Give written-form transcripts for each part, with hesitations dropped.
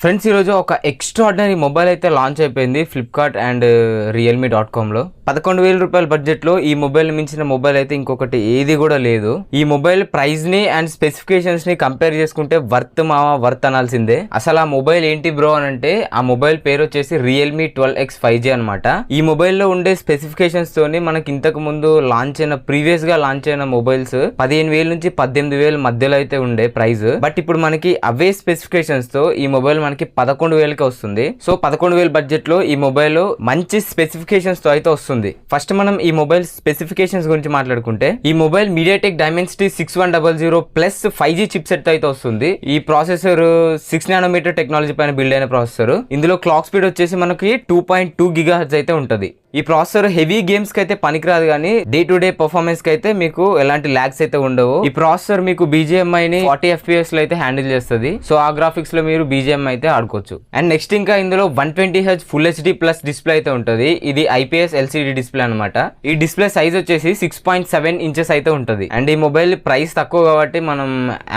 Friends ఈరోజు ఒక extraordinary mobile అయితే లాంచ్ అయిపోయింది ఫ్లిప్కార్ట్ అండ్ realme.comలో 11,000 రూపాయల బడ్జెట్లో ఈ మొబైల్ మించిన మొబైల్ అయితే ఇంకొకటి ఏది కూడా లేదు. ఈ మొబైల్ ప్రైస్ ని అండ్ స్పెసిఫికేషన్స్ ని కంపేర్ చేసుకుంటే వర్త్ అనాల్సిందే. అసలు ఆ మొబైల్ ఏంటి బ్రో అని అంటే ఆ మొబైల్ పేరు వచ్చేసి Realme 12X 5G అనమాట. ఈ మొబైల్ లో ఉండే స్పెసిఫికేషన్స్ తోని మనకి ఇంతకు ముందు ప్రీవియస్ గా లాంచ్ అయిన మొబైల్స్ 15,000 నుంచి 18,000 మధ్యలో అయితే ఉండే ప్రైస్. బట్ ఇప్పుడు మనకి అవే స్పెసిఫికేషన్స్ తో ఈ మొబైల్ మనకి 11,000కి వస్తుంది. సో 11,000 బడ్జెట్ లో ఈ మొబైల్ మంచి స్పెసిఫికేషన్స్ తో అయితే వస్తుంది. ఫస్ట్ మనం ఈ మొబైల్ స్పెసిఫికేషన్స్ గురించి మాట్లాడుకుంటే ఈ mobile MediaTek Dimensity 6100 plus 5G chip set అయితే వస్తుంది. ఈ ప్రాసెసర్ 6 నానోమీటర్ టెక్నాలజీ పైన బిల్డ్ అయిన ప్రాసెసర్. ఇందులో క్లాక్ స్పీడ్ వచ్చేసి మనకి 2.2 GHz అయితే ఉంటది. ఈ ప్రాసెసర్ హెవీ గేమ్స్ కి అయితే పనికిరాదు, కానీ డే టు డే పర్ఫార్మెన్స్ కి అయితే మీకు ఎలాంటి లాగ్స్ అయితే ఉండవు. ఈ ప్రాసెసర్ మీకు BGMI ని 40 FPS లో అయితే హ్యాండిల్ చేస్తుంది. సో ఆ గ్రాఫిక్స్ లో మీరు BGMI అయితే ఆడుకోవచ్చు. అండ్ నెక్స్ట్ ఇంకా ఇందులో 120Hz full HD plus display అయితే ఉంటది. ఇది IPS LCD డిస్ప్లే అనమాట. ఈ డిస్ప్లే సైజ్ వచ్చేసి 6.7 ఇంచెస్ అయితే ఉంటది. అండ్ ఈ మొబైల్ ప్రైస్ తక్కువ కాబట్టి మనం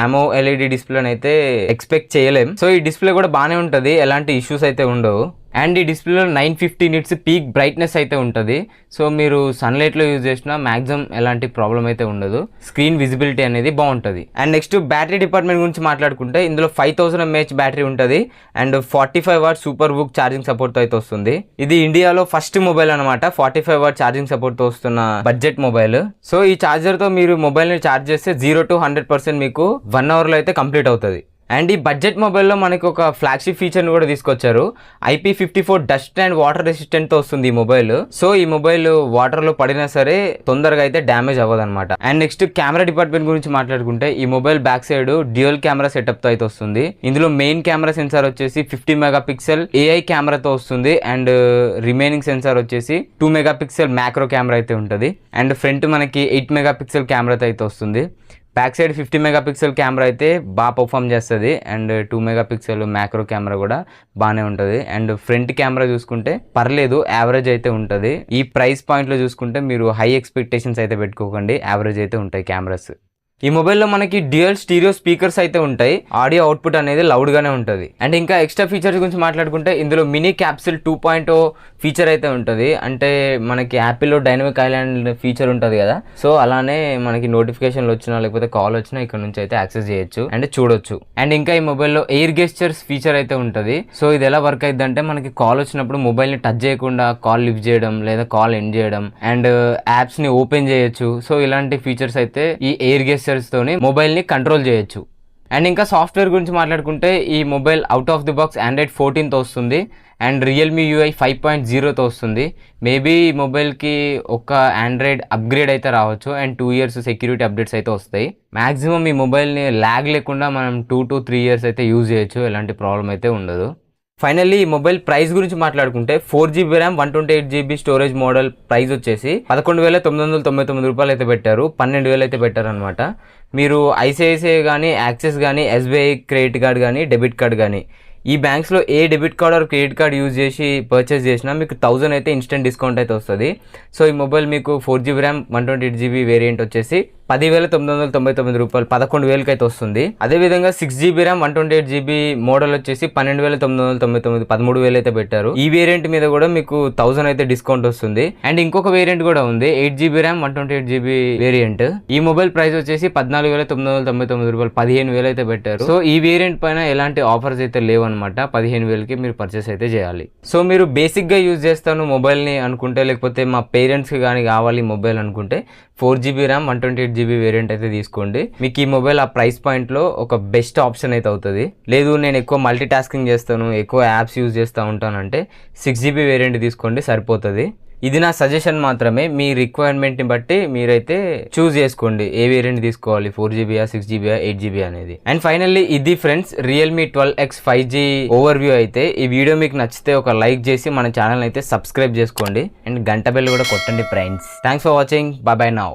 AMOLED డిస్ప్లే అయితే ఎక్స్పెక్ట్ చేయలేం. సో ఈ డిస్ప్లే కూడా బానే ఉంటది, ఎలాంటి ఇష్యూస్ అయితే ఉండవు. అండ్ ఈ డిస్ప్లేలో 950 నిట్స్ పీక్ బ్రైట్నెస్ అయితే ఉంటుంది. సో మీరు సన్లైట్లో యూజ్ చేసినా మ్యాక్సిమం ఎలాంటి ప్రాబ్లం అయితే ఉండదు. స్క్రీన్ విజిబిలిటీ అనేది బాగుంటుంది. అండ్ నెక్స్ట్ బ్యాటరీ డిపార్ట్మెంట్ గురించి మాట్లాడుకుంటే ఇందులో 5000 mAh బ్యాటరీ ఉంటుంది. And 45 what super book charging సపోర్ట్తో అయితే వస్తుంది. ఇది ఇండియాలో ఫస్ట్ మొబైల్ అనమాట 45 వాట్ ఛార్జింగ్ సపోర్ట్తో వస్తున్న బడ్జెట్ మొబైల్. సో ఈ ఛార్జర్తో మీరు మొబైల్ని ఛార్జ్ చేస్తే 0 to 100% మీకు 1 అవర్లో అయితే కంప్లీట్ అవుతుంది. అండ్ ఈ బడ్జెట్ మొబైల్లో మనకి ఒక ఫ్లాగ్షిప్ ఫీచర్ని కూడా తీసుకొచ్చారు. IP54 డస్ట్ అండ్ వాటర్ రెసిస్టెంట్తో వస్తుంది ఈ మొబైల్. సో ఈ మొబైల్ వాటర్లో పడినా సరే తొందరగా అయితే డ్యామేజ్ అవ్వదు అనమాట. అండ్ నెక్స్ట్ కెమెరా డిపార్ట్మెంట్ గురించి మాట్లాడుకుంటే ఈ mobile back side dual camera సెటప్తో అయితే వస్తుంది. ఇందులో మెయిన్ కెమెరా సెన్సార్ వచ్చేసి 50 మెగాపిక్సెల్ AI కెమెరాతో వస్తుంది. అండ్ రిమైనింగ్ సెన్సార్ వచ్చేసి 2 మెగాపిక్సెల్ మ్యాక్రో కెమెరా అయితే ఉంటుంది. అండ్ ఫ్రంట్ మనకి 8 మెగాపిక్సెల్ కెమెరాతో అయితే వస్తుంది. బ్యాక్ సైడ్ 50 మెగాపిక్సెల్ కెమెరా అయితే బాగా పర్ఫామ్ చేస్తుంది. అండ్ 2 మెగాపిక్సెల్ మ్యాక్రో కెమెరా కూడా బాగానే ఉంటుంది. అండ్ ఫ్రంట్ కెమెరా చూసుకుంటే పర్లేదు, యావరేజ్ అయితే ఉంటుంది. ఈ ప్రైస్ పాయింట్లో చూసుకుంటే మీరు హై ఎక్స్పెక్టేషన్స్ అయితే పెట్టుకోకండి, యావరేజ్ అయితే ఉంటాయి కెమెరాస్. ఈ మొబైల్లో మనకి డ్యూయల్ స్టీరియో స్పీకర్స్ అయితే ఉంటాయి. ఆడియో అవుట్పుట్ అనేది లౌడ్ గానే ఉంటుంది. అండ్ ఇంకా ఎక్స్ట్రా ఫీచర్స్ గురించి మాట్లాడుకుంటే ఇందులో మినీ క్యాప్సిల్ 2.0 ఫీచర్ అయితే ఉంటుంది. అంటే మనకి యాపిల్లో డైనమిక్ ఐలాండ్ ఫీచర్ ఉంటుంది కదా, సో అలానే మనకి నోటిఫికేషన్లు వచ్చినా లేకపోతే కాల్ వచ్చినా ఇక్కడ నుంచి అయితే యాక్సెస్ చేయొచ్చు అండ్ చూడొచ్చు. అండ్ ఇంకా ఈ మొబైల్లో ఎయిర్ గెస్చర్స్ ఫీచర్ అయితే ఉంటుంది. సో ఇది ఎలా వర్క్ అవుతుంది అంటే మనకి కాల్ వచ్చినప్పుడు మొబైల్ ని టచ్ చేయకుండా కాల్ లిఫ్ట్ చేయడం లేదా కాల్ ఎండ్ చేయడం అండ్ యాప్స్ ని ఓపెన్ చేయొచ్చు. సో ఇలాంటి ఫీచర్స్ అయితే ఈ ఎయిర్ గెస్చర్స్ తోని మొబైల్ ని కంట్రోల్ చేయొచ్చు. అండ్ ఇంకా సాఫ్ట్వేర్ గురించి మాట్లాడుకుంటే ఈ mobile out of the box Android 14తో వస్తుంది. అండ్ Realme UI 5.0తో వస్తుంది. మేబీ ఈ మొబైల్కి ఒక ఆండ్రాయిడ్ అప్గ్రేడ్ అయితే రావచ్చు. అండ్ 2 years సెక్యూరిటీ అప్డేట్స్ అయితే వస్తాయి. మ్యాక్సిమం ఈ మొబైల్ని ల్యాగ్ లేకుండా మనం 2 to 3 years అయితే యూజ్ చేయొచ్చు, ఎలాంటి ప్రాబ్లం అయితే ఉండదు. ఫైనల్లీ ఈ మొబైల్ ప్రైస్ గురించి మాట్లాడుకుంటే 4GB RAM 128GB storage model price వచ్చేసి 11,999 రూపాయలు అయితే పెట్టారు. 12,000 అయితే పెట్టారు అనమాట. మీరు ICICI కానీ యాక్సిస్ కానీ SBI క్రెడిట్ కార్డ్ కానీ డెబిట్ కార్డ్ కానీ ఈ బ్యాంక్స్లో ఏ debit card or credit card use చేసి పర్చేస్ చేసినా మీకు 1000 అయితే ఇన్స్టెంట్ డిస్కౌంట్ అయితే వస్తుంది. సో ఈ మొబైల్ మీకు 4GB ర్యామ్ 128GB వేరియంట్ వచ్చేసి 10,999 రూపాయలు 11,000కి అయితే వస్తుంది. అదేవిధంగా 6GB ర్యామ్ 128GB మోడల్ వచ్చేసి 12,999 13,000 అయితే పెట్టారు. ఈ వేరియంట్ మీద కూడా మీకు 1000 అయితే డిస్కౌంట్ వస్తుంది. అండ్ ఇంకొక వేరియంట్ కూడా ఉంది 8GB ర్యామ్ 128GB వేరియంట్. ఈ మొబైల్ ప్రైస్ వచ్చేసి 14,999 రూపాయలు 15,000 అయితే పెట్టారు. సో ఈ వేరియంట్ పైన ఎలాంటి ఆఫర్స్ అయితే లేవు అనమాట. 15,000కి మీరు పర్చేస్ అయితే చేయాలి. సో మీరు బేసిక్ గా యూజ్ చేస్తాను మొబైల్ ని అనుకుంటే లేకపోతే మా పేరెంట్స్ కి కానీ కావాలి మొబైల్ అనుకుంటే 4GB ర్యామ్ 128GB వేరియంట్ అయితే తీసుకోండి. మీకు ఈ మొబైల్ ఆ ప్రైస్ పాయింట్ లో ఒక బెస్ట్ ఆప్షన్ అయితే అవుతుంది. లేదు నేను ఎక్కువ మల్టీ టాస్కింగ్ చేస్తాను, ఎక్కువ యాప్స్ యూజ్ చేస్తూ ఉంటానంటే 6GB వేరియంట్ తీసుకోండి, సరిపోతుంది. ఇది నా సజెషన్ మాత్రమే, మీ రిక్వైర్మెంట్ని బట్టి మీరైతే చూస్ చేసుకోండి ఏ వేరియంట్ తీసుకోవాలి, 4GB 6GB 8GB అనేది. అండ్ ఫైనల్లీ ఇది friends Realme 12X 5G overview అయితే. ఈ వీడియో మీకు నచ్చితే ఒక లైక్ చేసి మన ఛానల్ అయితే సబ్స్క్రైబ్ చేసుకోండి అండ్ గంట బెల్ కూడా కొట్టండి friends. Thanks for watching, by by now.